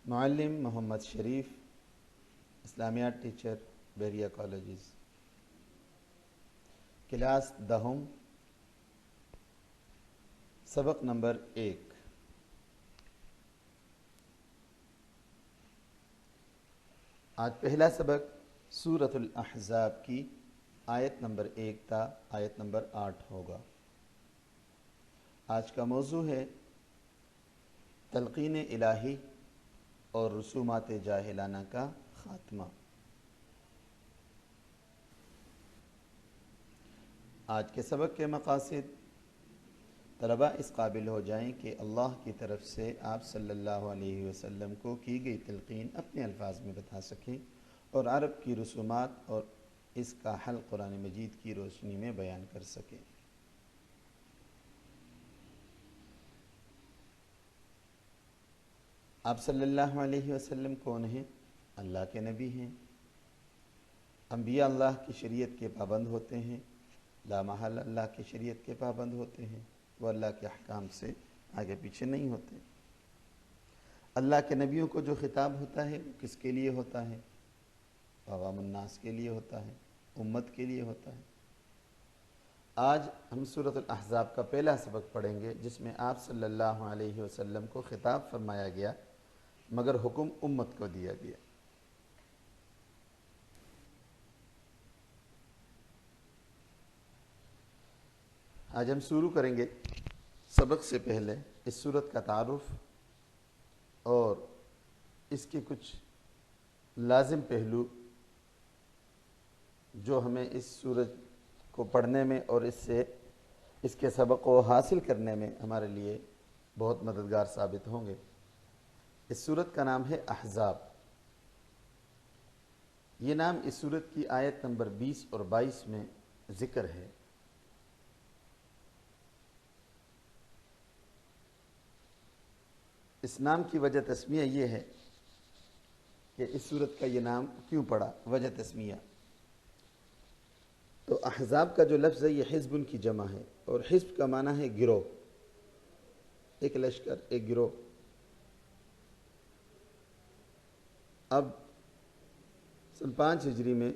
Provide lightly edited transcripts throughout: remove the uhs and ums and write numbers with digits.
معلم محمد شریف، اسلامیات teacher, بیریا colleges, class دہم، سبق number 1۔ آج پہلا سبق سورۃ الاحزاب کی آیت نمبر 1 تا آیت نمبر 8 ہوگا۔ آج کا موضوع ہے تلقین الہی اور رسومات جاہلانہ کا خاتمہ۔ آج کے سبق کے مقاصد: طلباء اس قابل ہو جائیں کہ اللہ کی طرف سے آپ صلی اللہ علیہ وسلم کو کی گئی تلقین اپنے الفاظ میں بتا سکیں اور عرب کی رسومات اور اس کا حل قرآن مجید کی روشنی میں بیان کر سکیں۔ آپ صلی اللہ علیہ وسلم کون ہیں؟ اللہ کے نبی ہیں۔ انبیاء اللہ کی شریعت کے پابند ہوتے ہیں، لا محال اللہ کی شریعت کے پابند ہوتے ہیں، وہ اللہ کے احکام سے آگے پیچھے نہیں ہوتے۔ اللہ کے نبیوں کو جو خطاب ہوتا ہے وہ کس کے لیے ہوتا ہے؟ عوام الناس کے لیے ہوتا ہے، امت کے لیے ہوتا ہے۔ آج ہم سورۃ الاحزاب کا پہلا سبق پڑھیں گے جس میں آپ صلی اللہ علیہ وسلم کو خطاب فرمایا گیا مگر حکم امت کو دیا گیا۔ آج ہم شروع کریں گے سبق سے پہلے اس سورت کا تعارف اور اس کے کچھ لازم پہلو جو ہمیں اس سورت کو پڑھنے میں اور اس کے سبق کو حاصل کرنے میں ہمارے لیے بہت مددگار ثابت ہوں گے۔ اس سورت کا نام ہے احزاب۔ یہ نام اس سورت کی آیت نمبر 20 اور 22 میں ذکر ہے۔ اس نام کی وجہ تسمیہ یہ ہے کہ اس سورت کا یہ نام کیوں پڑا، وجہ تسمیہ۔ تو احزاب کا جو لفظ ہے یہ حزب کی جمع ہے، اور حزب کا معنی ہے گروہ، ایک لشکر، ایک گروہ۔ اب سن 5 ہجری میں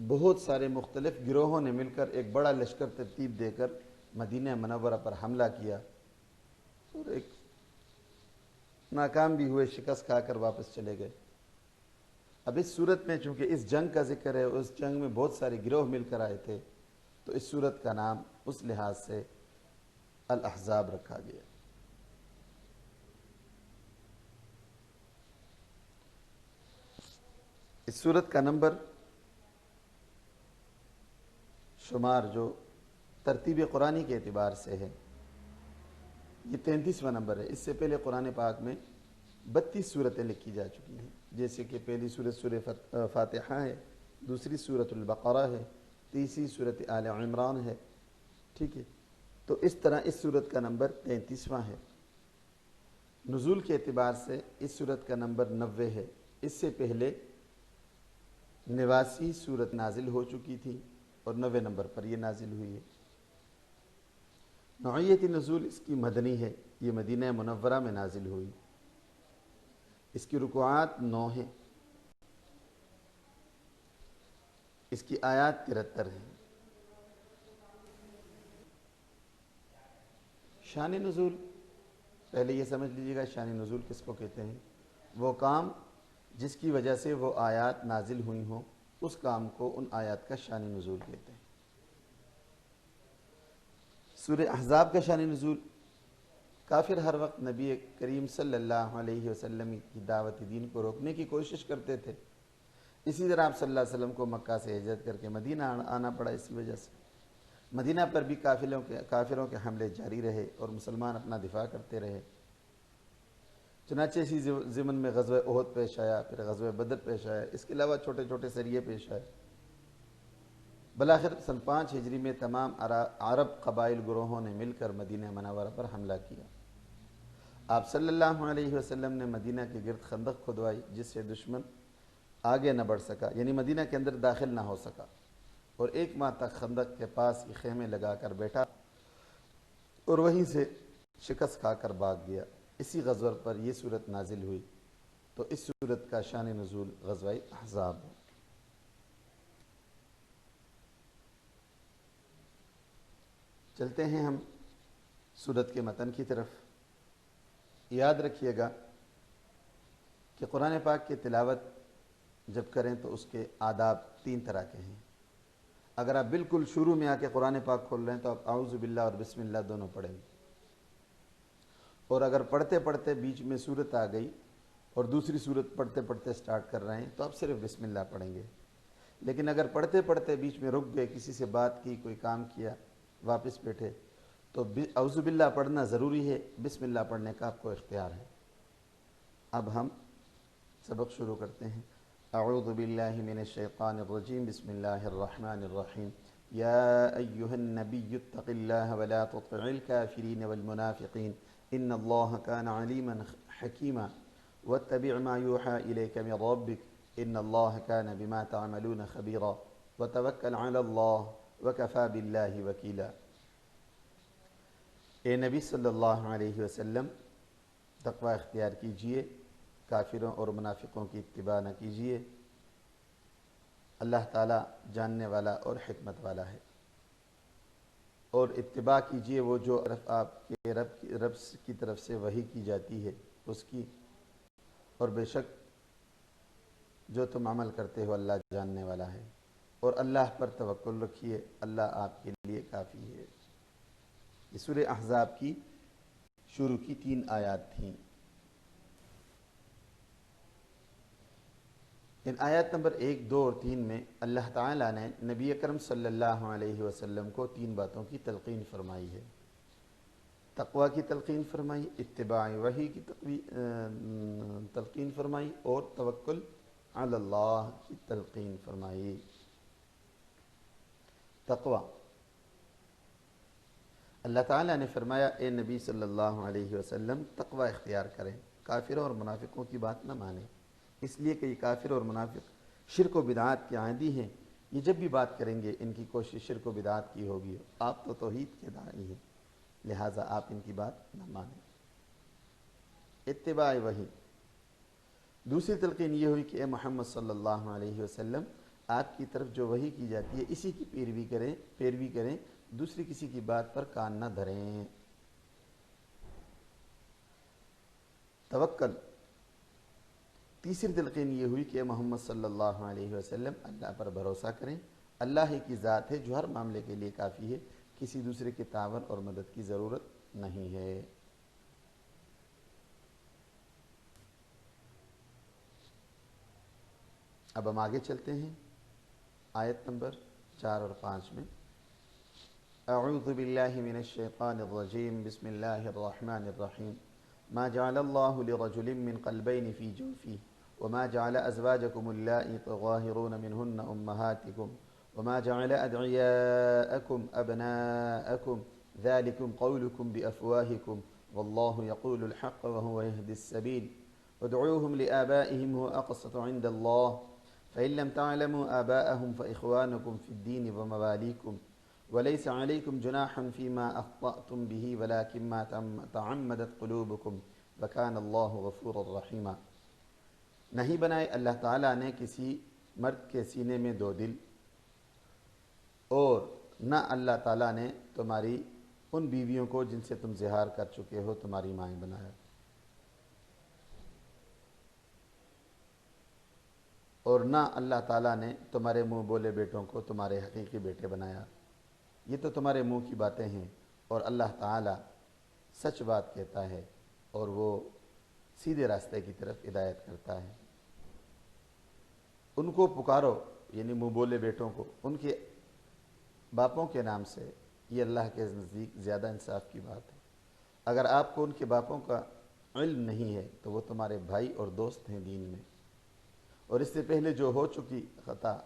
بہت سارے مختلف گروہوں نے مل کر ایک بڑا لشکر ترتیب دے کر مدینہ منورہ پر حملہ کیا، اور ایک ناکام بھی ہوئے، شکست کھا کر واپس چلے گئے۔ اب اس صورت میں چونکہ اس جنگ کا ذکر ہے، اس جنگ میں بہت سارے گروہ مل کر آئے تھے، تو اس صورت کا نام اس لحاظ سے الاحزاب رکھا گیا۔ اس صورت کا نمبر شمار جو ترتیب قرآنی کے اعتبار سے ہے یہ 33واں نمبر ہے۔ اس سے پہلے قرآن پاک میں 32 صورتیں لکھی جا چکی ہیں، جیسے کہ پہلی صورت سورہ فاتحہ ہے، دوسری سورۃ البقرہ ہے، تیسری سورۃ آل عمران ہے، ٹھیک ہے۔ تو اس طرح اس صورت کا نمبر 33واں ہے۔ نزول کے اعتبار سے اس صورت کا نمبر 90 ہے۔ اس سے پہلے 89 صورت نازل ہو چکی تھی اور 90 نمبر پر یہ نازل ہوئی ہے۔ نوعیت نزول اس کی مدنی ہے، یہ مدینہ منورہ میں نازل ہوئی۔ اس کی رکوعات 9 ہیں، اس کی آیات 73 ہیں۔ شان نزول، پہلے یہ سمجھ لیجیے گا شان نزول کس کو کہتے ہیں؟ وہ کام جس کی وجہ سے وہ آیات نازل ہوئی ہوں، اس کام کو ان آیات کا شان نزول کہتے ہیں۔ سورہ احزاب کا شان نزول، کافر ہر وقت نبی کریم صلی اللہ علیہ وسلم کی دعوت دین کو روکنے کی کوشش کرتے تھے، اسی طرح آپ صلی اللہ علیہ وسلم کو مکہ سے ہجرت کر کے مدینہ آنا پڑا۔ اسی وجہ سے مدینہ پر بھی کافروں کے حملے جاری رہے اور مسلمان اپنا دفاع کرتے رہے۔ چنانچہ اسی ضمن میں غزوہ احد پیش آیا، پھر غزوہ بدر پیش آیا، اس کے علاوہ چھوٹے چھوٹے سریے پیش آئے۔ بالآخر سن 5 ہجری میں تمام عرب قبائل گروہوں نے مل کر مدینہ منورہ پر حملہ کیا۔ آپ صلی اللہ علیہ وسلم نے مدینہ کے گرد خندق کھدوائی جس سے دشمن آگے نہ بڑھ سکا، یعنی مدینہ کے اندر داخل نہ ہو سکا، اور 1 ماہ تک خندق کے پاس ہی خیمے لگا کر بیٹھا اور وہیں سے شکست کھا کر بھاگ گیا۔ اسی غزوہ پر یہ صورت نازل ہوئی۔ تو اس صورت کا شان نزول غزوہ احزاب ہے۔ چلتے ہیں ہم سورت کے متن کی طرف۔ یاد رکھیے گا کہ قرآن پاک کی تلاوت جب کریں تو اس کے آداب 3 طرح کے ہیں۔ اگر آپ بالکل شروع میں آ کے قرآن پاک کھول رہے ہیں تو آپ اعوذ باللہ اور بسم اللہ دونوں پڑھیں گے، اور اگر پڑھتے پڑھتے بیچ میں سورت آ گئی اور دوسری سورت پڑھتے پڑھتے سٹارٹ کر رہے ہیں تو آپ صرف بسم اللہ پڑھیں گے۔ لیکن اگر پڑھتے پڑھتے بیچ میں رک گئے، کسی سے بات کی، کوئی کام کیا، واپس بیٹھے، تو اعوذ باللہ پڑھنا ضروری ہے، بسم اللہ پڑھنے کا آپ کو اختیار ہے۔ اب ہم سبق شروع کرتے ہیں۔ اعوذ باللہ من الشیطان الرجیم، بسم اللہ الرحمن الرحیم۔ یا ایہا النبی اتق اللہ ولا تطع الکافرین والمنافقین ان اللہ کان علیما حکیما واتبع ما یوحى الیک من ربک ان اللہ کان بما تعملون خبیرا وتوکل علی اللہ وکفی باللہ وکیلا۔ اے نبی صلی اللہ علیہ وسلم، تقوی اختیار کیجئے، کافروں اور منافقوں کی اتباع نہ کیجئے، اللہ تعالیٰ جاننے والا اور حکمت والا ہے، اور اتباع کیجئے وہ جو آپ کے رب کی طرف سے وحی کی جاتی ہے اس کی، اور بے شک جو تم عمل کرتے ہو اللہ جاننے والا ہے، اور اللہ پر توکل رکھیے، اللہ آپ کے لیے کافی ہے۔ یہ سورہ احزاب کی شروع کی 3 آیات تھیں۔ ان آیات نمبر 1، 2 اور 3 میں اللہ تعالیٰ نے نبی اکرم صلی اللہ علیہ وسلم کو 3 باتوں کی تلقین فرمائی ہے۔ تقوی کی تلقین فرمائی، اتباع وحی کی تلقین فرمائی، اور توکل علی اللہ کی تلقین فرمائی۔ تقوی، اللہ تعالیٰ نے فرمایا اے نبی صلی اللہ علیہ وسلم تقوی اختیار کریں، کافروں اور منافقوں کی بات نہ مانیں، اس لیے کہ یہ کافر اور منافق شرک و بدعات کے عادی ہیں۔ یہ جب بھی بات کریں گے ان کی کوشش شرک و بدعات کی ہوگی، آپ تو توحید کے داعی ہیں، لہٰذا آپ ان کی بات نہ مانیں۔ اتباع وحی، دوسری تلقین یہ ہوئی کہ اے محمد صلی اللہ علیہ وسلم آپ کی طرف جو وحی کی جاتی ہے اسی کی پیروی کریں، دوسری کسی کی بات پر کان نہ دھریں۔ توکل، تیسری تلقین یہ ہوئی کہ محمد صلی اللہ علیہ وسلم اللہ پر بھروسہ کریں، اللہ ہی کی ذات ہے جو ہر معاملے کے لیے کافی ہے، کسی دوسرے کے تعاون اور مدد کی ضرورت نہیں ہے۔ اب ہم آگے چلتے ہیں آیت نمبر 4 اور 5 میں۔ اعوذ باللہ من الشیطان الرجیم، بسم اللہ الرحمن الرحیم۔ ما جعل اللہ لرجل من قلبین فی جوفہ وما جعل ازواجکم اللائی تظاہرون منہن امہاتکم وما جعل ادعیاءکم ابناءکم ذالکم قولکم بافواہکم واللہ یقول الحق وهو یہدی السبیل ادعوہم لآبائہم هو اقسط عند اللہ فإن لم تعلموا آباءهم فإخوانكم في الدين ومواليكم وليس عليكم جناح فيما أخطأتم به ولكن ما تعمدت قلوبكم وكان الله غفورا رحيما۔ نہیں بنائے اللہ تعالیٰ نے کسی مرد کے سینے میں 2 دل، اور نہ اللہ تعالیٰ نے تمہاری ان بیویوں کو جن سے تم زہار کر چکے ہو تمہاری مائیں بنایا، اور نہ اللہ تعالیٰ نے تمہارے منہ بولے بیٹوں کو تمہارے حقیقی بیٹے بنایا۔ یہ تو تمہارے منہ کی باتیں ہیں، اور اللہ تعالیٰ سچ بات کہتا ہے اور وہ سیدھے راستے کی طرف ہدایت کرتا ہے۔ ان کو پکارو، یعنی منہ بولے بیٹوں کو، ان کے باپوں کے نام سے، یہ اللہ کے نزدیک زیادہ انصاف کی بات ہے۔ اگر آپ کو ان کے باپوں کا علم نہیں ہے تو وہ تمہارے بھائی اور دوست ہیں دین میں، اور اس سے پہلے جو ہو چکی خطا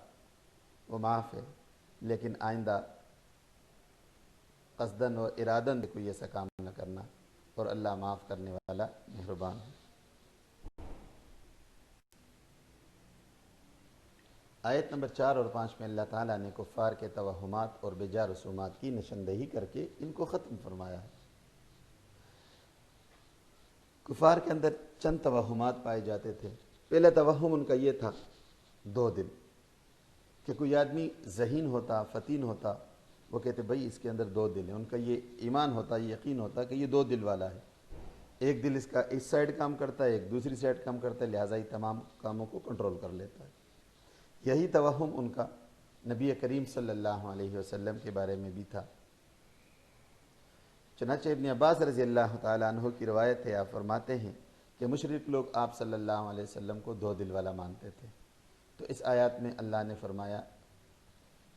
وہ معاف ہے، لیکن آئندہ قصداً و اراداً کوئی ایسا کام نہ کرنا، اور اللہ معاف کرنے والا مہربان ہے۔ آیت نمبر 4 اور 5 میں اللہ تعالیٰ نے کفار کے توہمات اور بیجا رسومات کی نشاندہی کر کے ان کو ختم فرمایا ہے۔ کفار کے اندر چند توہمات پائے جاتے تھے۔ پہلا توہم ان کا یہ تھا 2 دل، کہ کوئی آدمی ذہین ہوتا، فتین ہوتا، وہ کہتے بھائی اس کے اندر 2 دل ہیں۔ ان کا یہ ایمان ہوتا، یہ یقین ہوتا کہ یہ 2 دل والا ہے، ایک دل اس کا اس سائڈ کام کرتا ہے، ایک دوسری سائڈ کام کرتا ہے، لہٰذا یہ تمام کاموں کو کنٹرول کر لیتا ہے۔ یہی توہم ان کا نبی کریم صلی اللہ علیہ وسلم کے بارے میں بھی تھا۔ چنانچہ ابن عباس رضی اللہ تعالیٰ عنہ کی روایت ہے، آپ فرماتے ہیں کہ مشرک لوگ آپ صلی اللہ علیہ وسلم کو 2 دل والا مانتے تھے۔ تو اس آیات میں اللہ نے فرمایا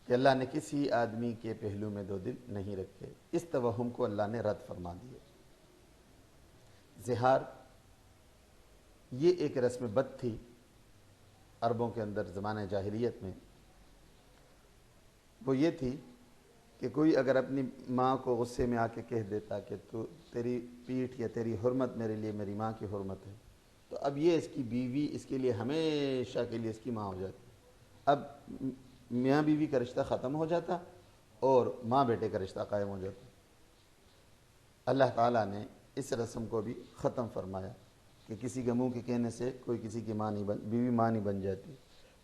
کہ اللہ نے کسی آدمی کے پہلو میں 2 دل نہیں رکھے، اس توہم کو اللہ نے رد فرما دیا۔ زہار یہ ایک رسم بد تھی عربوں کے اندر زمانہ جاہلیت میں۔ وہ یہ تھی کہ کوئی اگر اپنی ماں کو غصے میں آ کے کہہ دیتا کہ تیری پیٹھ یا تیری حرمت میرے لیے میری ماں کی حرمت ہے، تو اب یہ اس کی بیوی اس کے لیے ہمیشہ کے لیے اس کی ماں ہو جاتی۔ اب میاں بیوی کا رشتہ ختم ہو جاتا اور ماں بیٹے کا رشتہ قائم ہو جاتا۔ اللہ تعالیٰ نے اس رسم کو بھی ختم فرمایا کہ کسی کے منہ کے کہنے سے کوئی کسی کی بیوی ماں نہیں بن جاتی،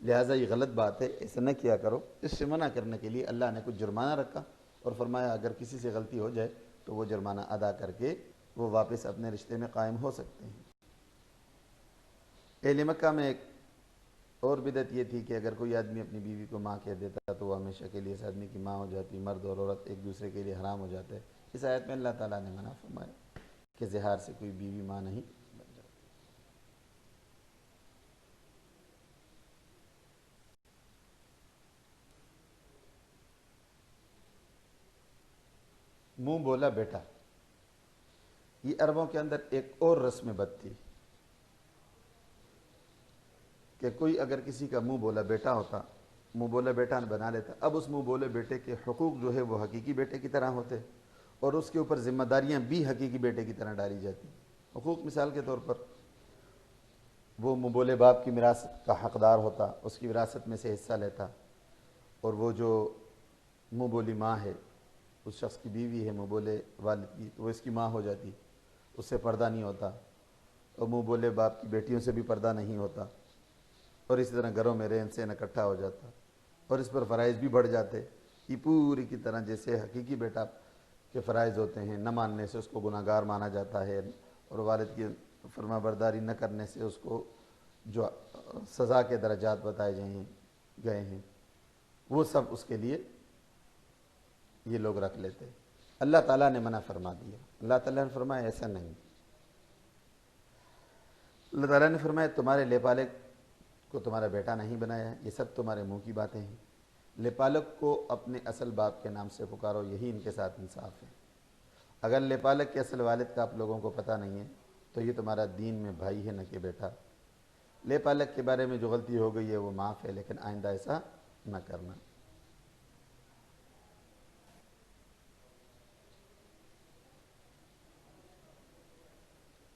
لہٰذا یہ غلط بات ہے، ایسا نہ کیا کرو۔ اس سے منع کرنے کے لیے اللہ نے کچھ جرمانہ رکھا اور فرمایا اگر کسی سے غلطی ہو جائے تو وہ جرمانہ ادا کر کے وہ واپس اپنے رشتے میں قائم ہو سکتے ہیں۔ اہل مکہ میں ایک اور بدعت یہ تھی کہ اگر کوئی آدمی اپنی بیوی کو ماں کہہ دیتا تو وہ ہمیشہ کے لیے اس آدمی کی ماں ہو جاتی، مرد اور عورت ایک دوسرے کے لیے حرام ہو جاتے۔ اس آیت میں اللہ تعالیٰ نے منع فرمایا کہ زہار سے کوئی بیوی ماں نہیں بن جاتی۔ منہ بولا بیٹا، یہ عربوں کے اندر ایک اور رسم بد تھی کہ کوئی اگر کسی کا منہ بولا بیٹا ہوتا، منہ بولا بیٹا بنا لیتا، اب اس منہ بولے بیٹے کے حقوق جو ہے وہ حقیقی بیٹے کی طرح ہوتے اور اس کے اوپر ذمہ داریاں بھی حقیقی بیٹے کی طرح ڈالی جاتی۔ حقوق مثال کے طور پر وہ منہ بولے باپ کی وراثت کا حقدار ہوتا، اس کی وراثت میں سے حصہ لیتا، اور وہ جو منہ بولی ماں ہے، اس شخص کی بیوی ہے منہ بولے والد کی، تو وہ اس کی ماں ہو جاتی، اس سے پردہ نہیں ہوتا، اور منہ بولے باپ کی بیٹیوں سے بھی پردہ نہیں ہوتا، اور اسی طرح گھروں میں رہن سہن اکٹھا ہو جاتا، اور اس پر فرائض بھی بڑھ جاتے۔ یہ پوری کی طرح جیسے حقیقی بیٹا کے فرائض ہوتے ہیں، نہ ماننے سے اس کو گناہ گار مانا جاتا ہے، اور والد کی فرما برداری نہ کرنے سے اس کو جو سزا کے درجات بتائے گئے ہیں وہ سب اس کے لیے یہ لوگ رکھ لیتے۔ اللہ تعالیٰ نے منع فرما دیا۔ اللہ تعالیٰ نے فرمایا ایسا نہیں۔ اللہ تعالیٰ نے فرمایا تمہارے لیپالک کو تمہارا بیٹا نہیں بنایا، یہ سب تمہارے منہ کی باتیں ہیں۔ لیپالک کو اپنے اصل باپ کے نام سے پکارو، یہی ان کے ساتھ انصاف ہے۔ اگر لیپالک کے اصل والد کا آپ لوگوں کو پتہ نہیں ہے تو یہ تمہارا دین میں بھائی ہے نہ کہ بیٹا۔ لیپالک کے بارے میں جو غلطی ہو گئی ہے وہ معاف ہے، لیکن آئندہ ایسا نہ کرنا۔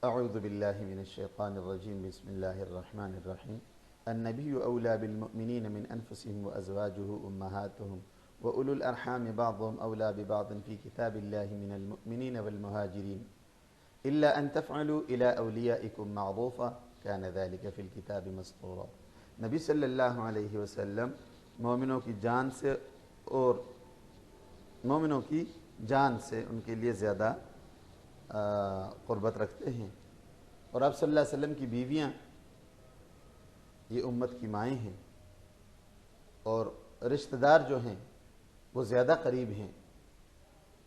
اعوذ باللہ من الشیطان الرجیم، بسم اللہ الرحمن الرحیم۔ النبی اولیٰ بالمؤمنین من انفسهم وازواجہ امہاتہم واولو الارحام بعضهم اولیٰ ببعض فی کتاب اللہ من المؤمنین والمہاجرین الا ان تفعلوا الى اولیائکم معروفا کان ذلک فی الکتاب مسطورا۔ نبی صلی اللہ علیہ وسلم مومنوں کی جان سے ان کے لیے زیادہ قربت رکھتے ہیں، اور آپ صلی اللہ علیہ وسلم کی بیویاں یہ امت کی مائیں ہیں، اور رشتہ دار جو ہیں وہ زیادہ قریب ہیں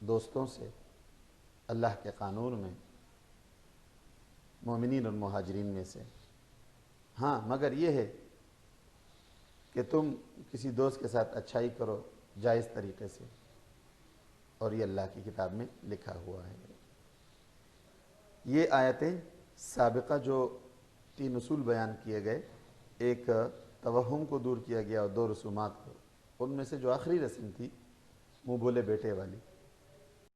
دوستوں سے اللہ کے قانون میں، مومنین اور مہاجرین میں سے۔ ہاں مگر یہ ہے کہ تم کسی دوست کے ساتھ اچھائی کرو جائز طریقے سے، اور یہ اللہ کی کتاب میں لکھا ہوا ہے۔ یہ آیتیں سابقہ جو 3 اصول بیان کیے گئے، ایک توہم کو دور کیا گیا اور 2 رسومات کو، ان میں سے جو آخری رسم تھی منہ بولے بیٹے والی،